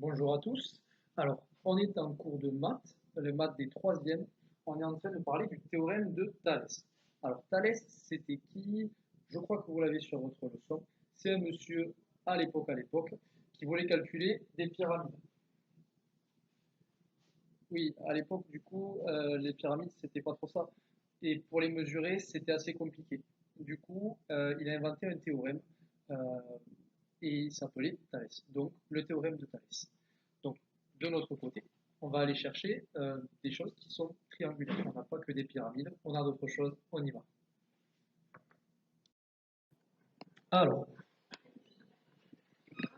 Bonjour à tous. Alors, on est en cours de maths, les maths des troisièmes. On est en train de parler du théorème de Thalès. Alors, Thalès, c'était qui? Je crois que vous l'avez sur votre leçon. C'est un monsieur à l'époque, qui voulait calculer des pyramides. Oui, à l'époque, du coup, les pyramides, c'était pas trop ça. Et pour les mesurer, c'était assez compliqué. Du coup, il a inventé un théorème euh, et il s'appelait Thalès. Donc, le théorème de Thalès. Donc, de notre côté, on va aller chercher des choses qui sont triangulaires. On n'a pas que des pyramides, on a d'autres choses, on y va. Alors,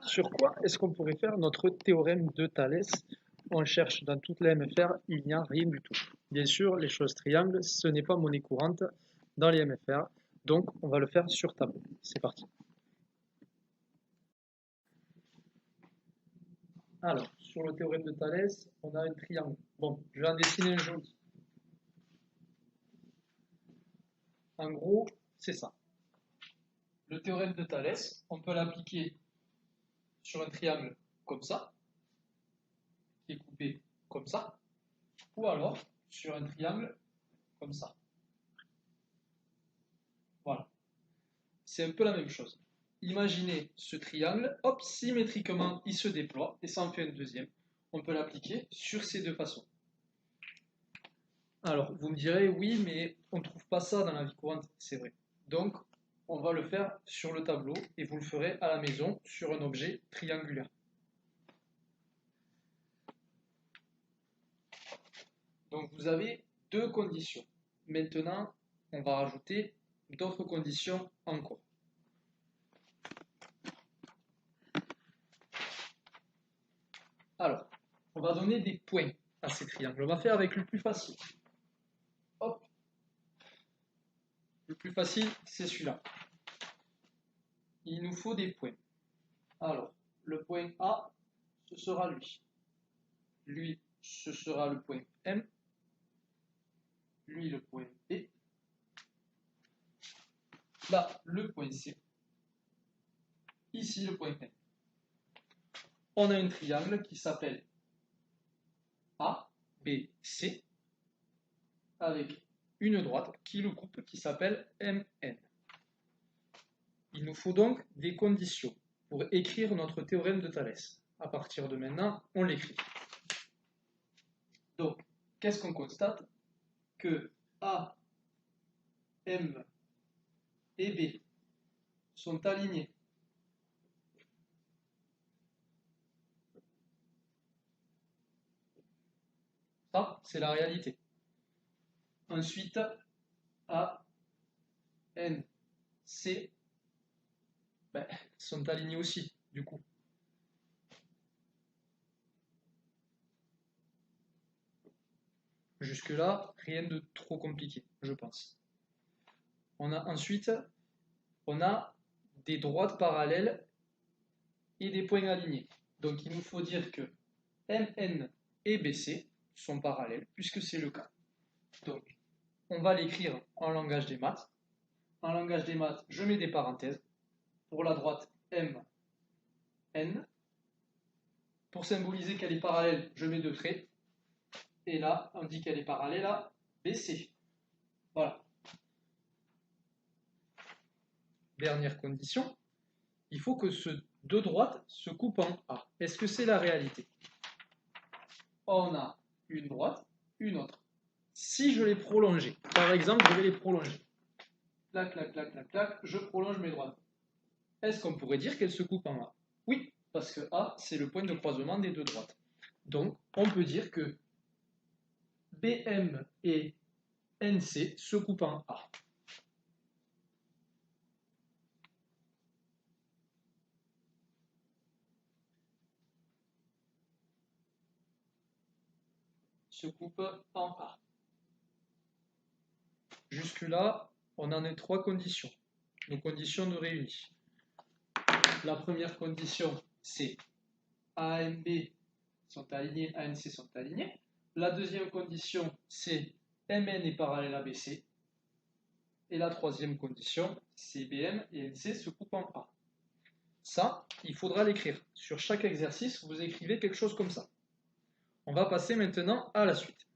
sur quoi est-ce qu'on pourrait faire notre théorème de Thalès? On cherche dans toute la MFR, il n'y a rien du tout. Bien sûr, les choses triangles, ce n'est pas monnaie courante dans les MFR, donc on va le faire sur tableau. C'est parti. Alors, sur le théorème de Thalès, on a un triangle. Bon, je vais en dessiner un joli. En gros, c'est ça. Le théorème de Thalès, on peut l'appliquer sur un triangle comme ça, qui est coupé comme ça, ou alors sur un triangle comme ça. Voilà. C'est un peu la même chose. Imaginez ce triangle, hop, symétriquement, il se déploie, et ça en fait un deuxième. On peut l'appliquer sur ces deux façons. Alors, vous me direz, oui, mais on ne trouve pas ça dans la vie courante, c'est vrai. Donc, on va le faire sur le tableau, et vous le ferez à la maison sur un objet triangulaire. Donc vous avez deux conditions. Maintenant, on va rajouter d'autres conditions encore. Alors, on va donner des points à ces triangles. On va faire avec le plus facile. Hop. Le plus facile, c'est celui-là. Il nous faut des points. Alors, le point A, ce sera lui. Lui, ce sera le point M. Lui, le point B. Là, le point C. Ici, le point N. On a un triangle qui s'appelle A, B, C, avec une droite qui le coupe, qui s'appelle MN. Il nous faut donc des conditions pour écrire notre théorème de Thalès. À partir de maintenant, on l'écrit. Donc, qu'est-ce qu'on constate? Que A, M et B sont alignés. Ça, c'est la réalité. Ensuite, A, N, C sont alignés aussi, du coup. Jusque-là, rien de trop compliqué, je pense. Ensuite, on a des droites parallèles et des points alignés. Donc il nous faut dire que MN et BC sont parallèles, puisque c'est le cas. Donc, on va l'écrire en langage des maths. En langage des maths, je mets des parenthèses. Pour la droite M, N. Pour symboliser qu'elle est parallèle, je mets deux traits. Et là, on dit qu'elle est parallèle à BC. Voilà. Dernière condition, il faut que ces deux droites se coupent en A. Est-ce que c'est la réalité? On a une droite, une autre. Si je les prolongeais, par exemple, je vais les prolonger. Clac, clac, clac, clac, clac, je prolonge mes droites. Est-ce qu'on pourrait dire qu'elles se coupent en A? Oui, parce que A, c'est le point de croisement des deux droites. Donc, on peut dire que BM et NC se coupent en A. Se coupent en A. Jusque-là, on en a trois conditions. Nos conditions nous réunissent. La première condition, c'est A et B sont alignés, A et C sont alignés. La deuxième condition, c'est MN est parallèle à BC. Et la troisième condition, c'est BM et NC se coupent en A. Ça, il faudra l'écrire. Sur chaque exercice, vous écrivez quelque chose comme ça. On va passer maintenant à la suite.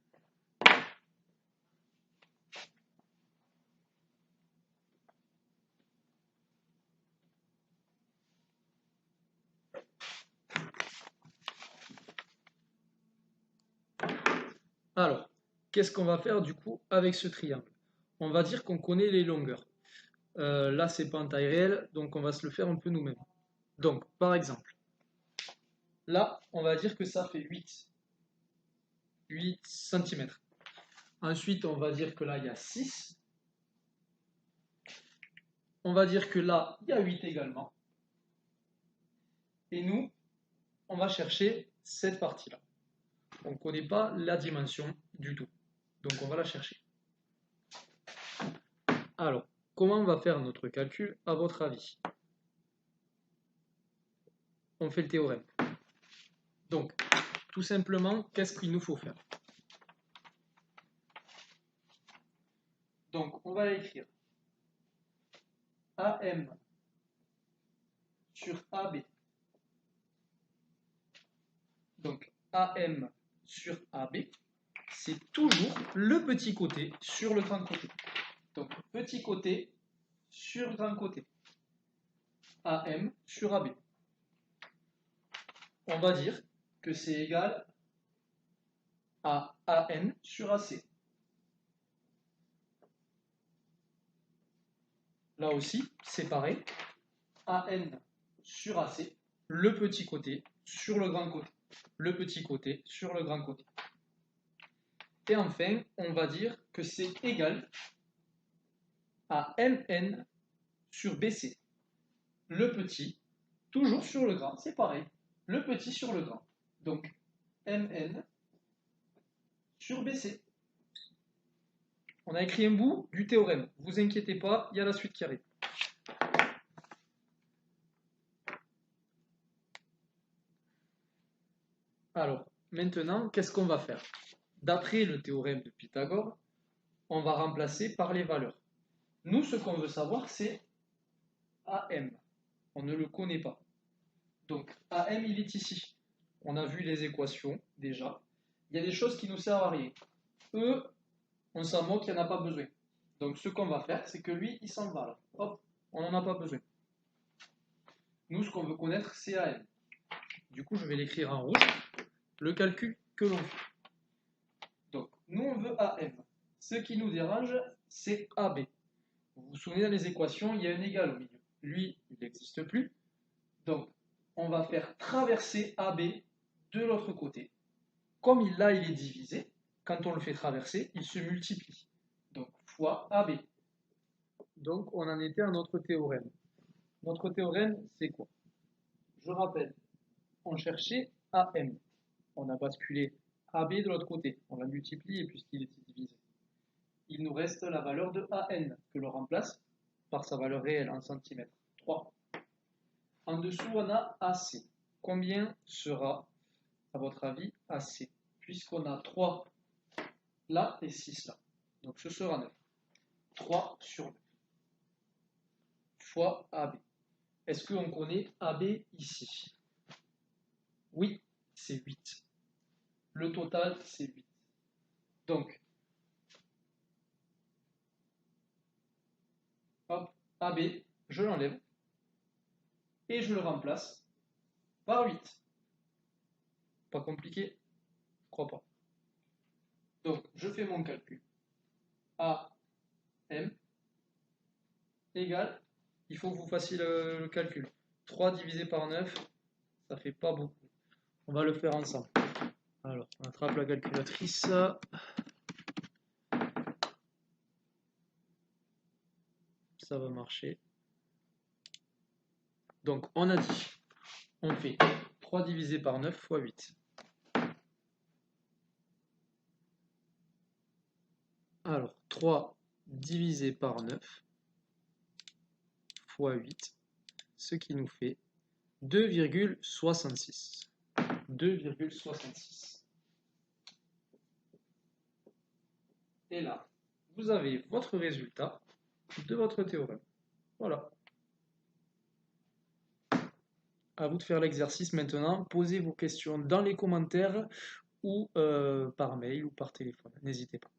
Alors, qu'est-ce qu'on va faire du coup avec ce triangle? On va dire qu'on connaît les longueurs. Là, c'est pas en taille réelle, donc on va se le faire un peu nous-mêmes. Donc, par exemple, là, on va dire que ça fait 8 cm. Ensuite, on va dire que là, il y a 6. On va dire que là, il y a 8 également. Et nous, on va chercher cette partie-là. On ne connaît pas la dimension du tout. Donc, on va la chercher. Alors, comment on va faire notre calcul, à votre avis? On fait le théorème. Donc, tout simplement, qu'est-ce qu'il nous faut faire? Donc, on va écrire AM sur AB. Donc, AM sur AB, c'est toujours le petit côté sur le grand côté. Donc, petit côté sur grand côté. AM sur AB. On va dire que c'est égal à AN sur AC. Là aussi, c'est pareil. AN sur AC, le petit côté sur le grand côté. Le petit côté sur le grand côté. Et enfin, on va dire que c'est égal à MN sur BC. Le petit, toujours sur le grand, c'est pareil. Le petit sur le grand. Donc, MN sur BC. On a écrit un bout du théorème. Vous inquiétez pas, il y a la suite qui arrive. Alors, maintenant, qu'est-ce qu'on va faire? D'après le théorème de Pythagore, on va remplacer par les valeurs. Nous, ce qu'on veut savoir, c'est AM. On ne le connaît pas. Donc, AM, il est ici. On a vu les équations, déjà. Il y a des choses qui nous servent à rien. E, on s'en moque, il n'y en a pas besoin. Donc, ce qu'on va faire, c'est que lui, il s'en va là. Hop, on n'en a pas besoin. Nous, ce qu'on veut connaître, c'est AM. Du coup, je vais l'écrire en rouge. Le calcul que l'on fait. Donc, nous, on veut AM. Ce qui nous dérange, c'est AB. Vous vous souvenez, dans les équations, il y a un égal au milieu. Lui, il n'existe plus. Donc, on va faire traverser AB de l'autre côté. Comme il est divisé, quand on le fait traverser, il se multiplie. Donc, fois AB. Donc, on en était à notre théorème. Notre théorème, c'est quoi? Je rappelle, on cherchait AM. On a basculé AB de l'autre côté. On l'a multiplié puisqu'il était divisé. Il nous reste la valeur de AN, que l'on remplace par sa valeur réelle en centimètres. 3. En dessous, on a AC. Combien sera, à votre avis, AC? Puisqu'on a 3 là et 6 là. Donc ce sera 9. 3 sur 9 fois AB. Est-ce qu'on connaît AB ici? Oui, c'est 8. Le total, c'est 8. Donc, hop, AB, je l'enlève et je le remplace par 8. Pas compliqué? Je crois pas. Donc, je fais mon calcul. AM égale, il faut que vous fassiez le calcul. 3 divisé par 9, ça fait pas beaucoup. On va le faire ensemble. Alors, on attrape la calculatrice. Ça va marcher. Donc, on a dit, on fait 3 divisé par 9 fois 8. Alors, 3 divisé par 9 fois 8, ce qui nous fait 2,66. 2,66. Et là, vous avez votre résultat de votre théorème. Voilà. À vous de faire l'exercice maintenant. Posez vos questions dans les commentaires ou par mail ou par téléphone. N'hésitez pas.